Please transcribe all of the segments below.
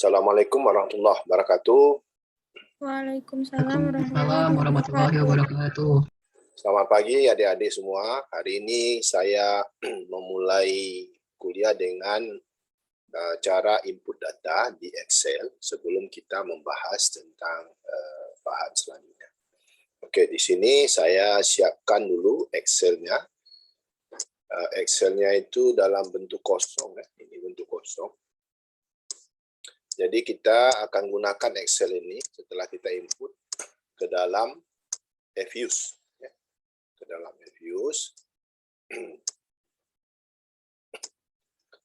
Assalamualaikum warahmatullahi wabarakatuh. Waalaikumsalam Waalaikumsalam warahmatullahi wabarakatuh. Selamat pagi adik-adik semua. Hari ini saya memulai kuliah dengan cara input data di Excel sebelum kita membahas tentang bahan selanjutnya. Oke, di sini saya siapkan dulu Excel-nya. Excel-nya itu dalam bentuk kosong, ya. Ini bentuk kosong. Jadi kita akan gunakan Excel ini setelah kita input ke dalam FUse. Ya. Ke dalam FUse.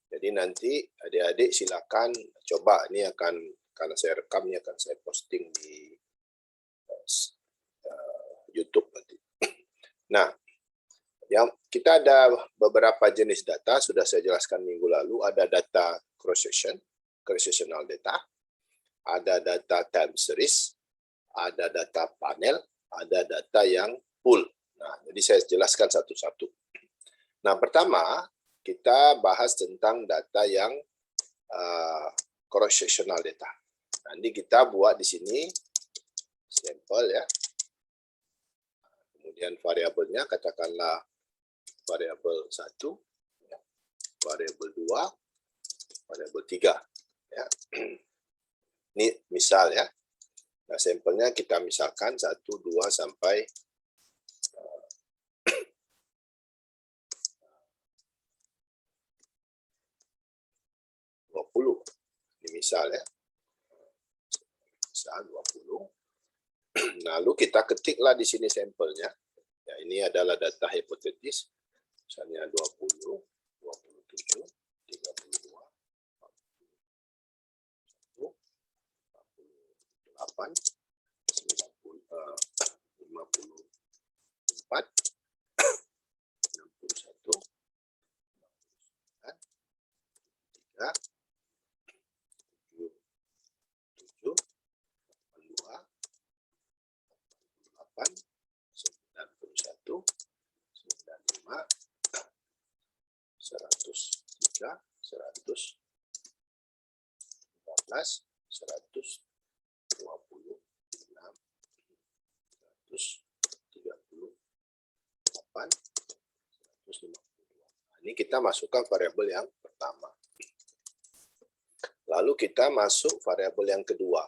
Jadi nanti adik-adik silakan coba, ini akan, karena saya rekam, ini akan saya posting di YouTube nanti. Nah, yang kita ada beberapa jenis data, sudah saya jelaskan minggu lalu. Ada data cross-sectional data, ada data time series, ada data panel, ada data yang pool. Nah, jadi saya jelaskan satu-satu. Nah, pertama kita bahas tentang data yang cross-sectional data. Nanti kita buat di sini sampel, ya. Kemudian variabelnya katakanlah variabel 1, variabel 2, variabel 3. Ya. Ini misal, ya. Nah, sampelnya kita misalkan 1, 2, sampai 20. Ini misal, ya. Misal 20. Lalu kita ketiklah di sini sampelnya. Ya, ini adalah data hipotetis. Misalnya 20, 27, 32, 41, 48, 54, 61, 3, 7, 82, 8, 91, 95, 103, 114, 126, 138, 152. Ini kita masukkan variabel yang pertama. Lalu kita masuk variabel yang kedua.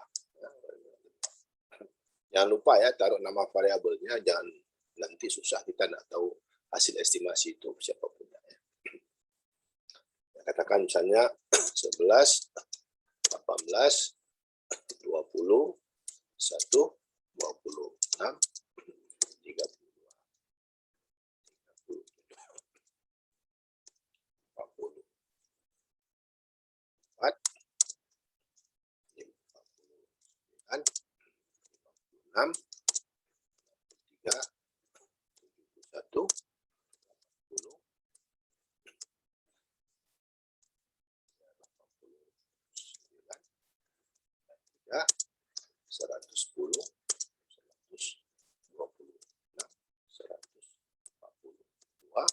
Jangan lupa, ya, taruh nama variabelnya, jangan nanti susah, kita tidak tahu hasil estimasi itu siapa punya. Ya. Katakan misalnya 11, 18, 20, 1, 26, 32, 40, 4, 59, 6, 3, 71, 10, 3, 110, 126, 142,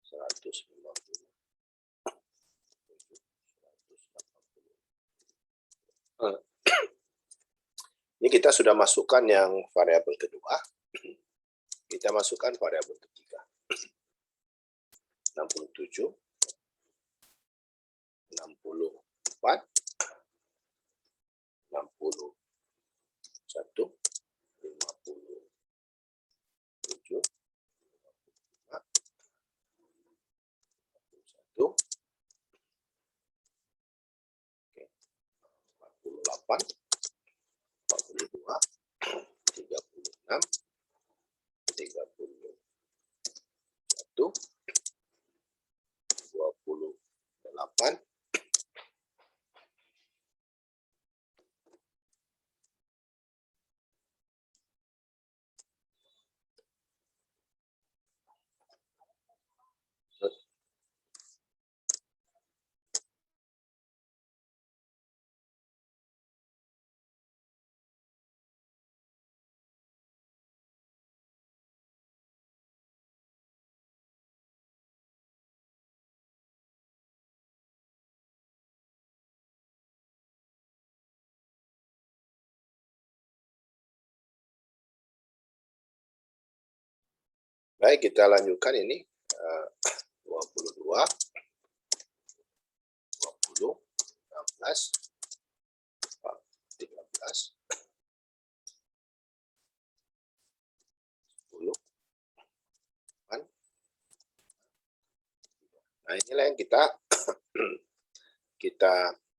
150, 180. Ini kita sudah masukkan yang variabel kedua. Kita masukkan variabel ketiga. 67, 64, 61, 57, 51, 48, 42, 36, 31, 28, Baik, kita lanjutkan ini 22, 20, 16, 13, 10. Nah, inilah yang kita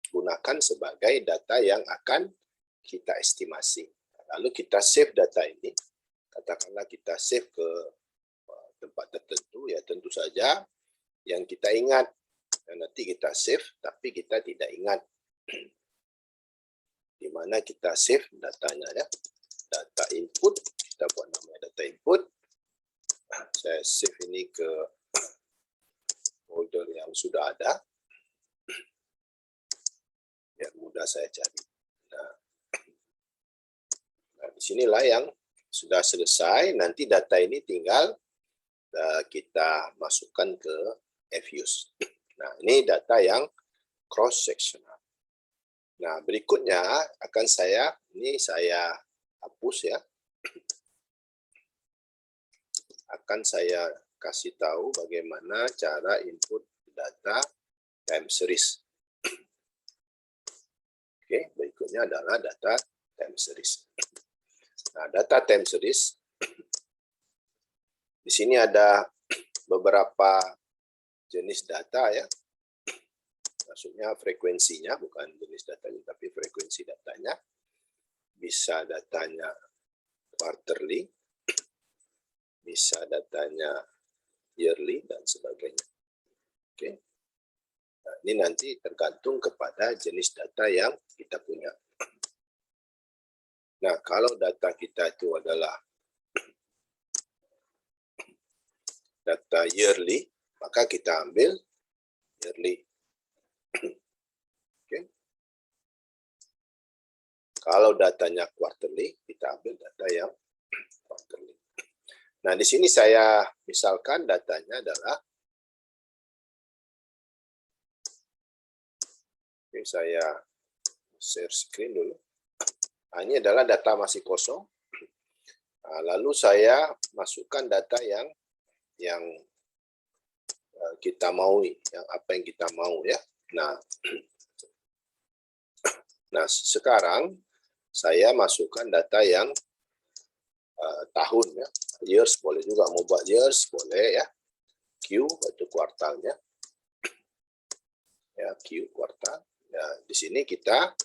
gunakan sebagai data yang akan kita estimasi. Lalu kita save data ini, katakanlah kita save ke tempat tertentu, ya tentu saja yang kita ingat. Dan nanti kita save, tapi kita tidak ingat di mana kita save datanya, ya. Data input, kita buat namanya data input. Saya save ini ke folder yang sudah ada, biar mudah saya cari. Nah, disinilah yang sudah selesai. Nanti data ini tinggal kita masukkan ke FUSE. Nah, ini data yang cross-sectional. Nah, berikutnya akan saya hapus, ya. Akan saya kasih tahu bagaimana cara input data time series. Oke, berikutnya adalah data time series. Nah, data time series, di sini ada beberapa jenis data, ya. Maksudnya frekuensinya, bukan jenis datanya, tapi frekuensi datanya. Bisa datanya quarterly, bisa datanya yearly, dan sebagainya. Oke. Nah, ini nanti tergantung kepada jenis data yang kita punya. Nah, kalau data kita itu adalah data yearly, maka kita ambil yearly. Oke. Kalau datanya quarterly, kita ambil data yang quarterly. Nah, di sini saya misalkan datanya adalah, oke, saya share screen dulu. Nah, ini adalah data masih kosong. Nah, lalu saya masukkan data yang kita mau, yang apa yang kita mau, ya. Nah, sekarang saya masukkan data yang tahun, ya. Years boleh juga, mau buat years boleh, ya. Q itu kuartalnya, ya, Q kuartal. Ya, di sini kita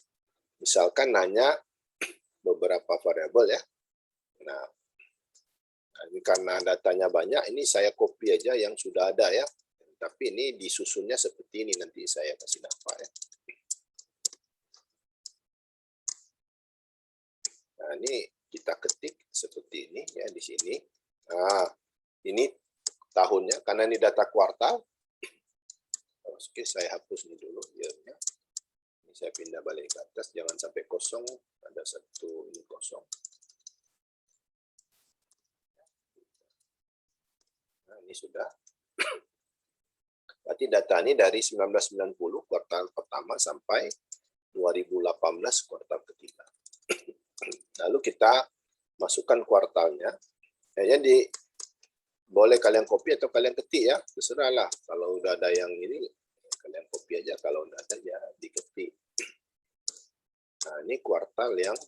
misalkan nanya beberapa variabel, ya. Nah, ini karena datanya banyak, ini saya copy aja yang sudah ada, ya. Tapi ini disusunnya seperti ini, nanti saya kasih nama, ya. Nah, ini kita ketik seperti ini, ya, di sini. Nah, ini tahunnya, karena ini data kuartal. Oke, saya hapus ini dulu, yearnya. Ini saya pindah balik ke atas, jangan sampai kosong. Ada satu, ini kosong. Nah, ini sudah. Berarti data ini dari 1990 kuartal pertama sampai 2018 kuartal ketiga. Lalu kita masukkan kuartalnya. Ya, jadi boleh kalian copy atau kalian ketik, ya, terserahlah. Kalau udah ada yang ini kalian copy aja, kalau udah ada ya diketik. Nah, ini kuartal yang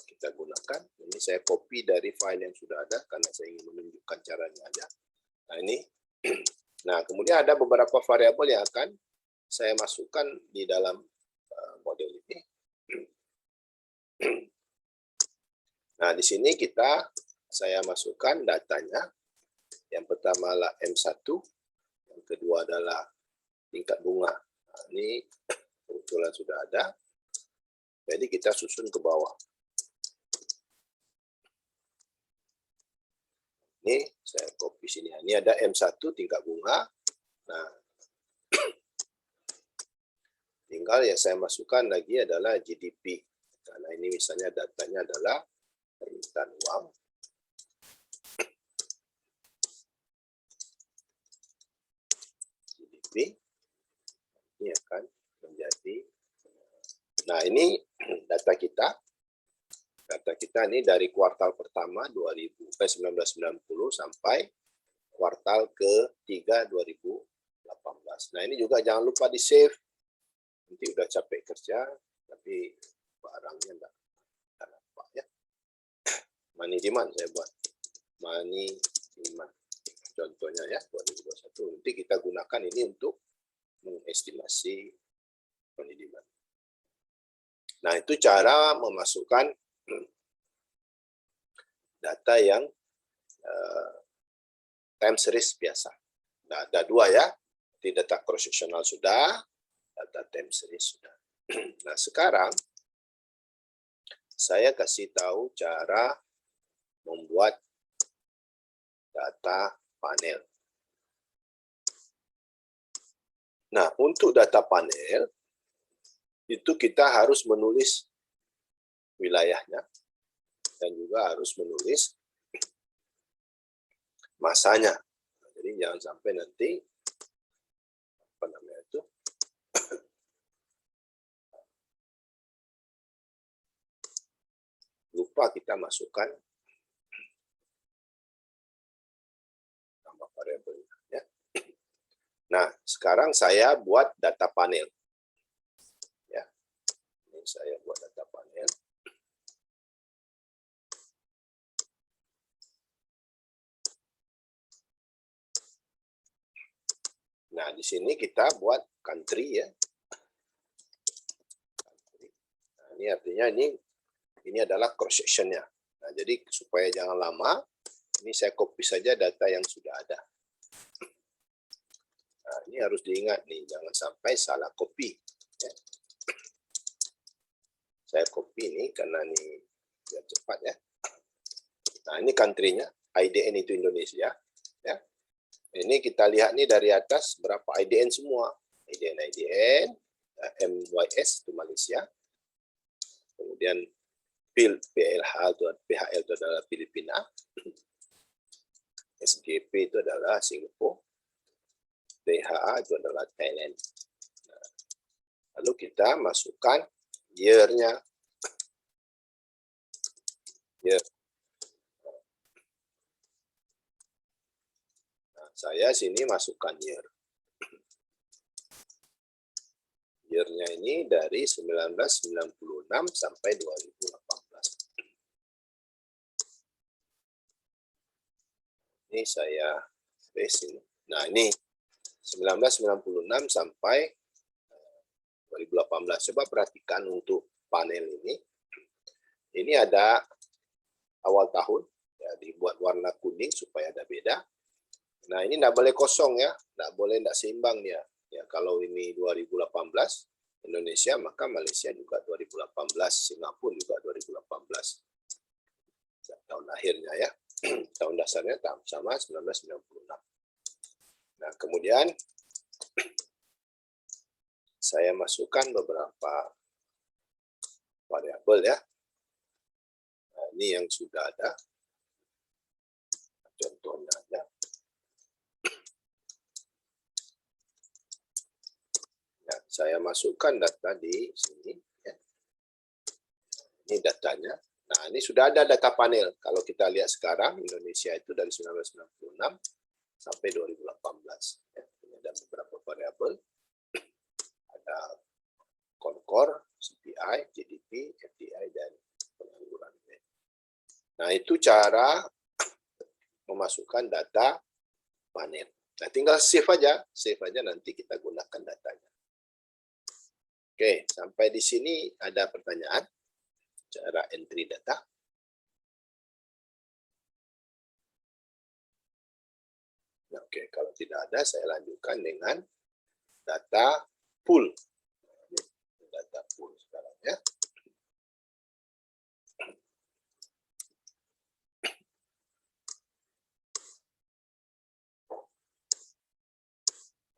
kita gunakan. Ini saya copy dari file yang sudah ada karena saya ingin menunjukkan caranya aja. Nah, ini. Nah, kemudian ada beberapa variabel yang akan saya masukkan di dalam model ini. Nah, di sini saya masukkan datanya. Yang pertama adalah M1, yang kedua adalah tingkat bunga. Nah, ini kebetulan sudah ada. Jadi kita susun ke bawah. Ini saya copy sini. Ini ada M1 tingkat bunga. Nah, tinggal yang saya masukkan lagi adalah GDP. Karena ini misalnya datanya adalah permintaan uang. GDP. Ini akan menjadi. Nah, ini data kita. Data kita ini dari kuartal pertama 1990 sampai kuartal ke-3 2018. Nah, ini juga jangan lupa di-save. Nanti udah capek kerja, tapi barangnya enggak nampak ya. Money demand saya buat. Money demand. Contohnya ya, 2021. Nanti kita gunakan ini untuk mengestimasi money demand. Nah, itu cara memasukkan data yang time series biasa. Nah, ada dua ya. Di data cross-sectional sudah, data time series sudah. Nah, sekarang saya kasih tahu cara membuat data panel. Nah, untuk data panel, itu kita harus menulis wilayahnya, dan juga harus menulis masanya. Jadi jangan sampai nanti lupa kita masukkan nama variabelnya. Ya. Nah, sekarang saya buat data panel. Ya, ini saya buat data panel. Nah, di sini kita buat country ya. Nah, ini artinya ini adalah cross sectionnya. Nah, jadi supaya jangan lama, ini saya copy saja data yang sudah ada. Nah, ini harus diingat nih, jangan sampai salah copy. Ya. Saya copy ini karena ini biar cepat ya. Nah, ini country-nya, IDN itu Indonesia. Ya. Ini kita lihat nih dari atas berapa IDN semua. IDN, MYS itu Malaysia. Kemudian PLH itu adalah Filipina. SGP itu adalah Singapura. PHA itu adalah Thailand. Nah, lalu kita masukkan year-nya. Year. Nah, saya sini masukkan year. Year-nya ini dari 1996 sampai 2018. Ini saya paste ini. Nah, ini 1996 sampai 2018. Coba perhatikan untuk panel ini. Ini ada awal tahun, ya, dibuat warna kuning supaya ada beda. Nah, ini tidak boleh kosong ya, tidak seimbang dia. Ya, kalau ini 2018 Indonesia, maka Malaysia juga 2018, Singapura juga 2018. Tahun lahirnya ya. Tahun dasarnya sama 1996. Nah, kemudian saya masukkan beberapa variabel ya. Nah, ini yang sudah ada. Contohnya ada. Nah, saya masukkan data di sini. Ya. Ini datanya. Nah, ini sudah ada data panel. Kalau kita lihat sekarang, Indonesia itu dari 1996 sampai 2018. Ya, ini ada beberapa variabel. Ada Concor, CPI, GDP, FDI, dan pengangguran. Nah, itu cara memasukkan data panel. Nah, tinggal save aja nanti kita gunakan datanya. Oke, sampai di sini ada pertanyaan? Cara entry data. Nah, oke, kalau tidak ada, saya lanjutkan dengan data pool. Data pool sekarang ya.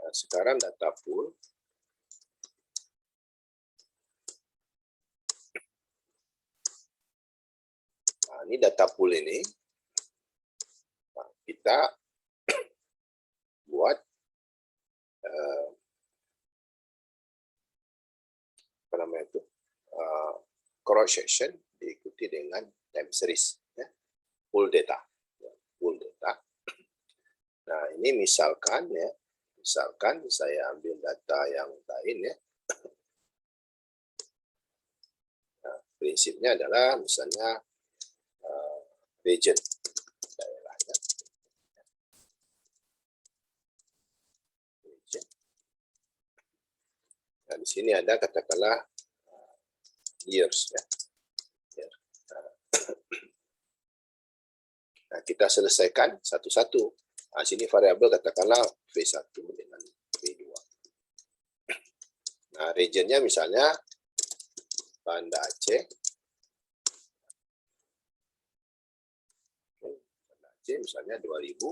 Nah, sekarang data pool. Nah, ini data pool ini. Nah, kita buat apa namanya itu cross section diikuti dengan time series ya. Pool data. Nah, ini misalkan ya, misalkan saya ambil data yang lain ya. Nah, prinsipnya adalah misalnya region daerah ya. Region. Nah, di sini ada katakanlah years ya. Year. Nah, kita selesaikan satu-satu. Nah, sini variabel katakanlah V1 dengan V2. Nah, regionnya misalnya Banda Aceh. Banda Aceh misalnya 2000.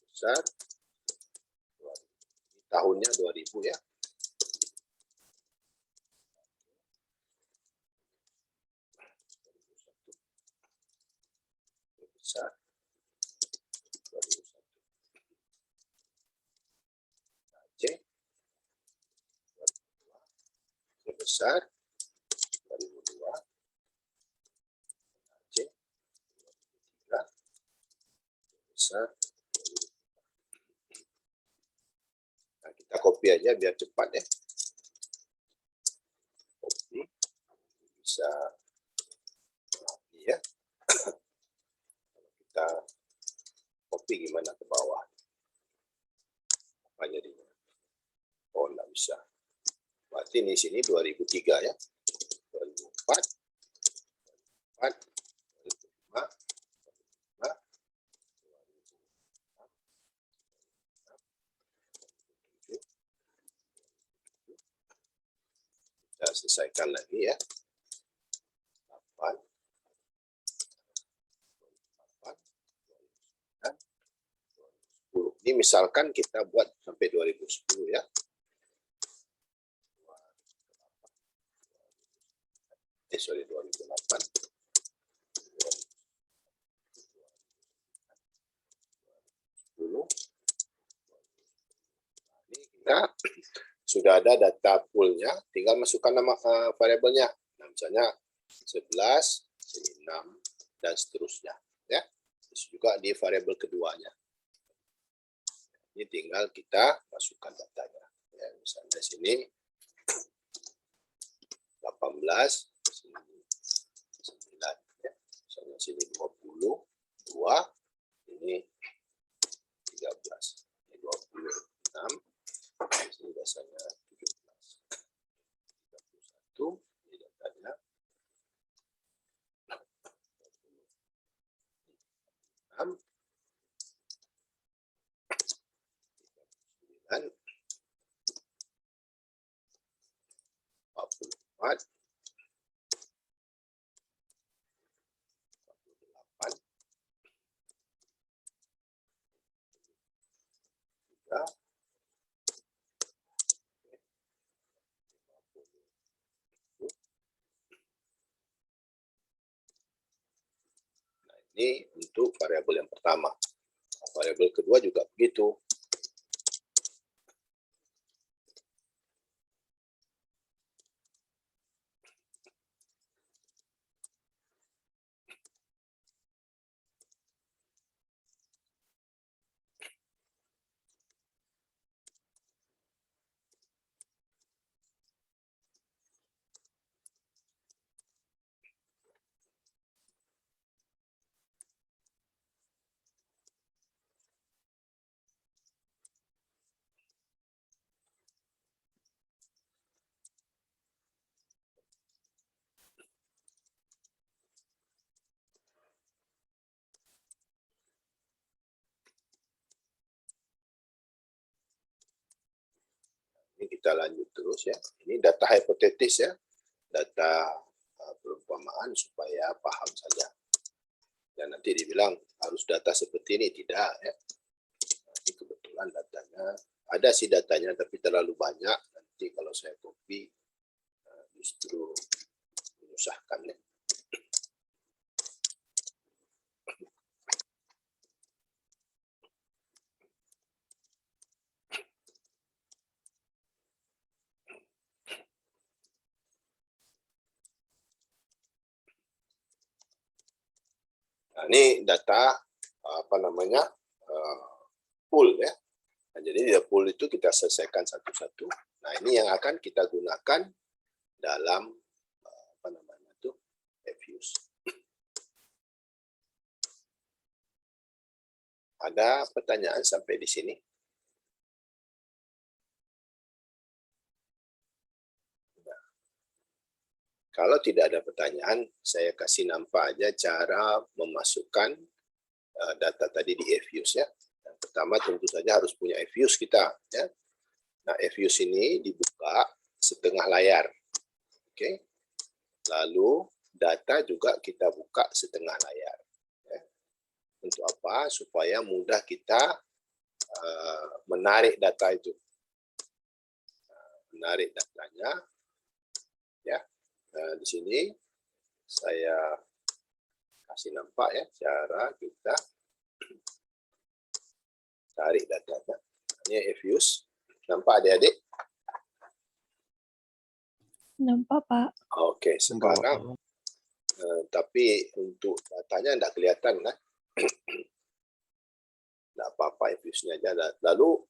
Besar. Tahunnya 2000 ya. Besar. 2001. Aceh. Besar. 2002. Aceh. 2003. Besar. Nah, kita copy aja biar cepat ya. Copy. Bisa ya. Kita copy gimana ke bawah. Apa jadinya? Oh, enggak bisa. Berarti di sini 2003 ya. 2004. 2004. 2005. 2005. Kita selesaikan lagi ya. 8. 10. Ini misalkan kita buat sampai 2010 ya. Sorry, 2008. 2010. Ini kita sudah ada data poolnya, tinggal masukkan nama variabelnya. Nah, misalnya 11, sini 6, dan seterusnya. Ya. Terus juga di variabel keduanya. Ini tinggal kita masukkan datanya. Ya, misalnya sini 18, sini 9, ya. Misalnya sini 20, 2, ini 13, ini 26, ini biasanya 17, 31, ini datanya 26, 39, 44, 48, 3, 50. Nah, ini untuk variabel yang pertama. Variabel kedua juga begitu. Ini kita lanjut terus ya. Ini data hipotetis ya. Data perumpamaan supaya paham saja. Dan nanti dibilang harus data seperti ini, tidak ya. Ini kebetulan datanya, ada sih datanya tapi terlalu banyak. Nanti kalau saya copy justru menyusahkan ya. Nah, ini data pool ya. Nah, jadi di pool itu kita selesaikan satu-satu. Nah, ini yang akan kita gunakan dalam FUs. Ada pertanyaan sampai di sini? Nah, kalau tidak ada pertanyaan, saya kasih nampak aja cara memasukkan data tadi di FUs ya. Yang pertama tentu saja harus punya FUs kita ya. Nah, FUs ini dibuka setengah layar. Oke. Lalu data juga kita buka setengah layar. Ya. Untuk apa? Supaya mudah kita menarik data itu. Menarik datanya. Ya. Di sini saya kasih nampak ya cara kita tarik datanya. Ini FUs. Nampak adik-adik? Nampak, Pak. Oke, sekarang tapi untuk datanya tidak kelihatan kan? Tidak apa-apa, FUs-nya aja. Lalu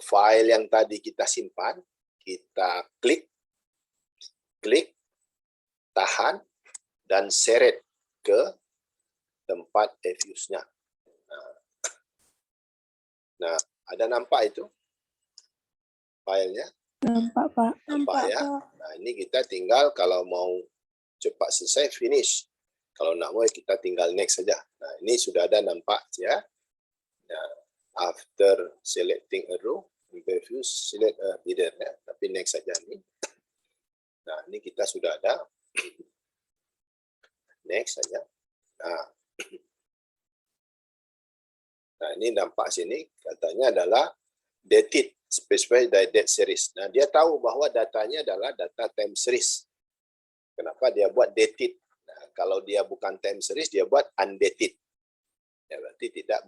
file yang tadi kita simpan, kita klik, tahan, dan seret ke tempat FUs-nya. Nah, ada nampak itu filenya? Nampak, Pak. Nampak ya? Nah, ini kita tinggal kalau mau cepat selesai, finish. Kalau nak mau kita tinggal next saja. Nah, ini sudah ada nampak ya. Nah, after selecting a row, FUs, select a header ya. Tapi next saja nih. Nah, ini kita sudah ada. Next saja. Nah, ini nampak sini katanya adalah dated specified by date series. Nah, dia tahu bahwa datanya adalah data time series. Kenapa dia buat dated? Nah, kalau dia bukan time series, dia buat undated. Ya, berarti tidak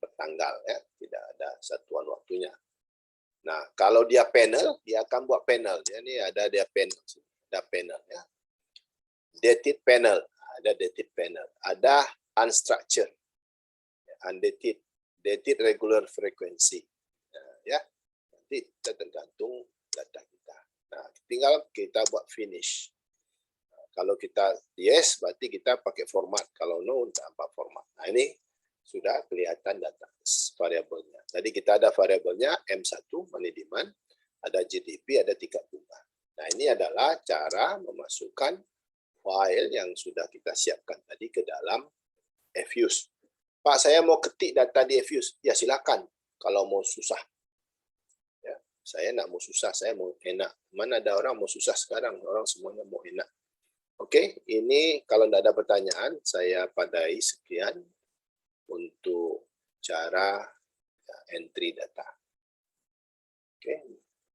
bertanggal ya, tidak ada satuan waktunya. Nah, kalau dia panel, dia akan buat panel. Ya, ini ada dia panel, ada panel ya. Dated panel, ada dated panel. Ada unstructured, undated, dated regular frequency. Ya, nanti kita tergantung data kita. Nah, tinggal kita buat finish. Nah, kalau kita yes, berarti kita pakai format. Kalau no, tanpa format. Nah, ini sudah kelihatan data variabelnya. Tadi kita ada variabelnya M1, money demand, ada GDP, ada tingkat bunga. Nah, ini adalah cara memasukkan file yang sudah kita siapkan tadi ke dalam FUs. Pak, saya mau ketik data di FUs. Ya, silakan. Kalau mau susah. Ya, saya nak mau susah, saya mau enak. Mana ada orang mau susah sekarang? Orang semuanya mau enak. Oke, ini kalau tidak ada pertanyaan, saya padai sekian untuk cara entry data. Oke.